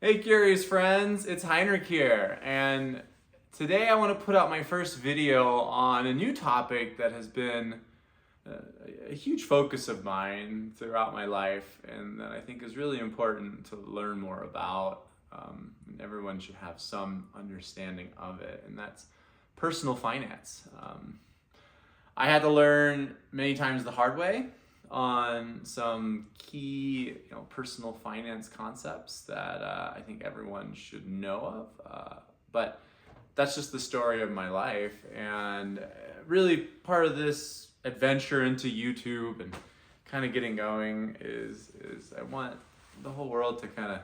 Hey, curious friends, it's Heinrich here, and today I want to put out my first video on a new topic that has been a huge focus of mine throughout my life, and that I think is really important to learn more about. And everyone should have some understanding of it, and that's personal finance. I had to learn many times the hard way on some key, personal finance concepts that I think everyone should know of. But that's just the story of my life, and really part of this adventure into YouTube and kind of getting going is I want the whole world to kind of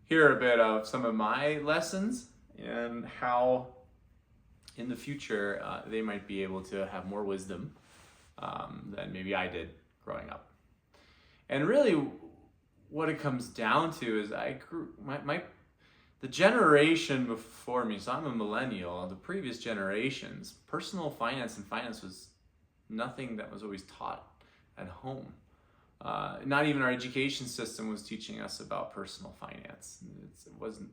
hear a bit of some of my lessons and how in the future they might be able to have more wisdom than maybe I did growing up. And really what it comes down to is I grew the generation before me, so I'm a millennial, the previous generations, personal finance and finance was nothing that was always taught at home. Not even our education system was teaching us about personal finance. It wasn't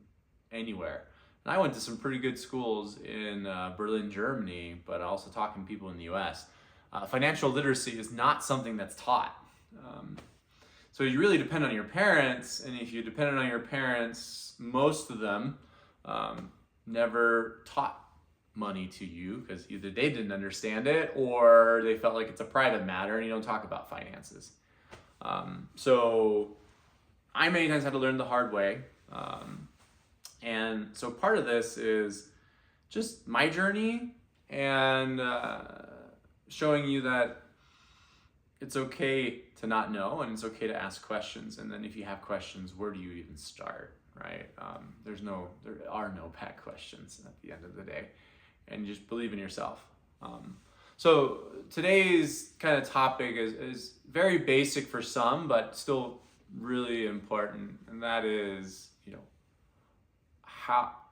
anywhere. And I went to some pretty good schools in Berlin, Germany, but also talking to people in the US. Financial literacy is not something that's taught. So you really depend on your parents, and if you depended on your parents, most of them never taught money to you because either they didn't understand it or they felt like it's a private matter and you don't talk about finances. So I many times had to learn the hard way. And so part of this is just my journey and showing you that it's okay to not know and it's okay to ask questions. And then if you have questions, where do you even start, right? There are no bad questions at the end of the day. And you just believe in yourself. So today's kind of topic is very basic for some, but still really important. And that is,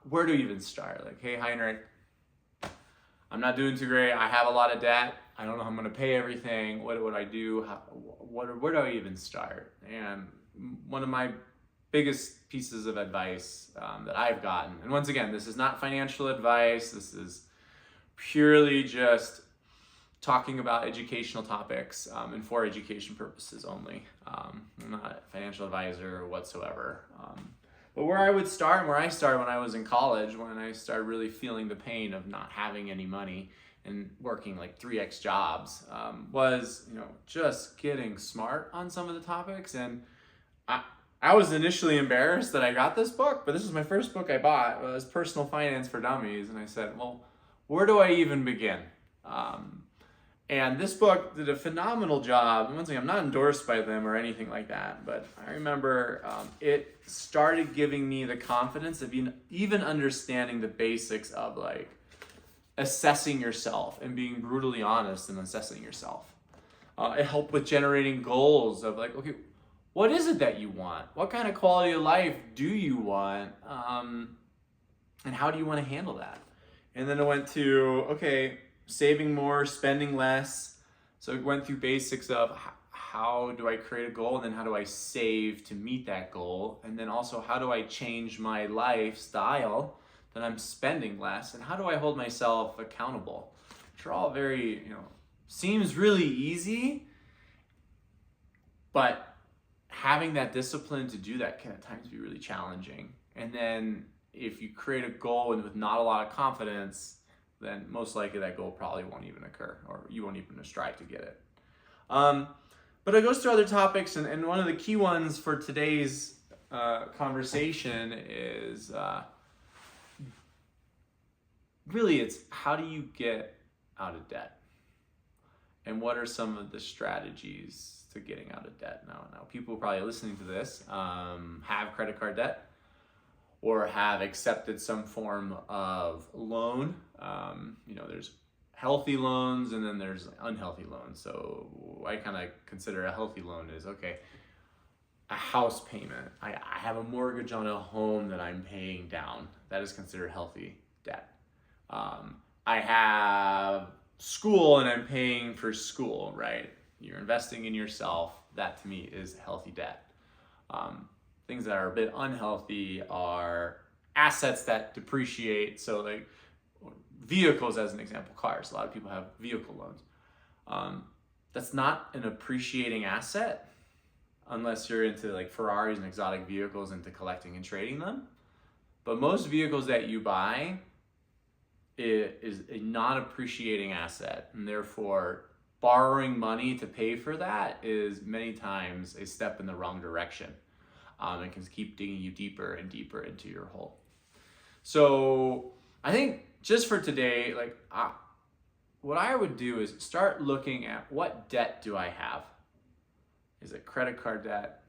where do you even start? Like, hey, Heinrich, I'm not doing too great. I have a lot of debt. I don't know how I'm going to pay everything. What would I do? Where do I even start? And one of my biggest pieces of advice that I've gotten, and once again, this is not financial advice. This is purely just talking about educational topics and for education purposes only. I'm not a financial advisor whatsoever. But where I started when I was in college, when I started really feeling the pain of not having any money and working like 3x jobs, was just getting smart on some of the topics. And I was initially embarrassed that I got this book, but this was my first book I bought. It was Personal Finance for Dummies, and I said, well, where do I even begin? And this book did a phenomenal job. And once again, I'm not endorsed by them or anything like that, but I remember it started giving me the confidence of even understanding the basics of like assessing yourself and being brutally honest and assessing yourself. It helped with generating goals of like, okay, what is it that you want? What kind of quality of life do you want? And how do you want to handle that? And then it went to, okay, saving more, spending less. So it went through basics of how do I create a goal, and then how do I save to meet that goal, and then also how do I change my lifestyle that I'm spending less, and how do I hold myself accountable, which are all very, seems really easy, but having that discipline to do that can at times be really challenging. And then if you create a goal and with not a lot of confidence, then most likely that goal probably won't even occur, or you won't even strive to get it. But it goes through other topics, and one of the key ones for today's conversation is really it's how do you get out of debt? And what are some of the strategies to getting out of debt? Now people probably listening to this have credit card debt or have accepted some form of loan. There's healthy loans and then there's unhealthy loans. So I kind of consider a healthy loan is, okay, a house payment. I have a mortgage on a home that I'm paying down. That is considered healthy debt. I have school and I'm paying for school, right? You're investing in yourself. That to me is healthy debt. things that are a bit unhealthy are assets that depreciate. So like vehicles as an example, cars. A lot of people have vehicle loans. That's not an appreciating asset unless you're into like Ferraris and exotic vehicles, into collecting and trading them. But most vehicles that you buy is a non-appreciating asset, and therefore borrowing money to pay for that is many times a step in the wrong direction. It can keep digging you deeper and deeper into your hole. So I think just for today, like what I would do is start looking at, what debt do I have? Is it credit card debt?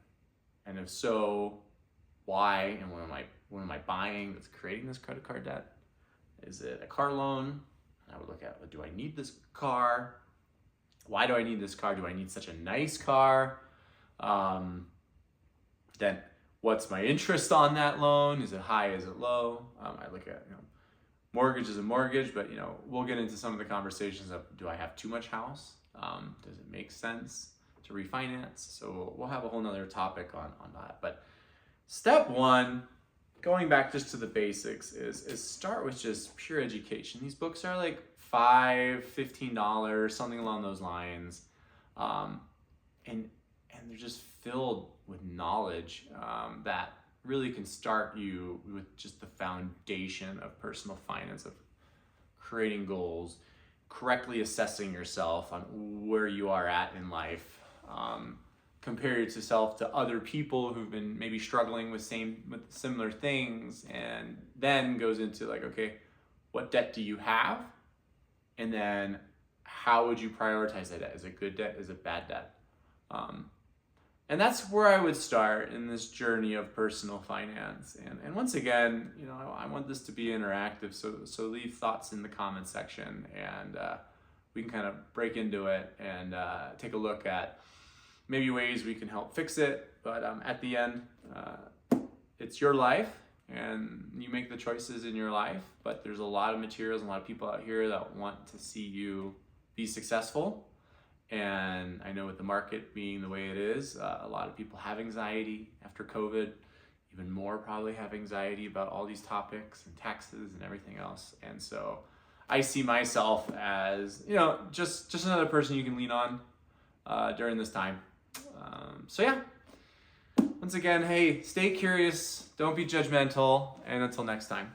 And if so, why? And what am I buying that's creating this credit card debt? Is it a car loan? And I would look at, do I need this car? Why do I need this car? Do I need such a nice car? Then what's my interest on that loan? Is it high? Is it low? I look at, mortgage is a mortgage, but we'll get into some of the conversations of, do I have too much house? Does it make sense to refinance? So we'll have a whole nother topic on that. But step one, going back just to the basics, is start with just pure education. These books are like $5, $15, something along those lines. And they're just filled with knowledge that really can start you with just the foundation of personal finance, of creating goals, correctly assessing yourself on where you are at in life, compare yourself to other people who've been maybe struggling with similar things, and then goes into like, okay, what debt do you have? And then how would you prioritize that debt? Is it good debt? Is it bad debt? And that's where I would start in this journey of personal finance. And once again, I want this to be interactive, so leave thoughts in the comment section, and we can kind of break into it and take a look at maybe ways we can help fix it. But at the end, it's your life, and you make the choices in your life. But there's a lot of materials and a lot of people out here that want to see you be successful. And I know with the market being the way it is, a lot of people have anxiety after COVID, even more probably have anxiety about all these topics and taxes and everything else. And so I see myself as, just another person you can lean on during this time. So yeah, once again, hey, stay curious, don't be judgmental, and until next time.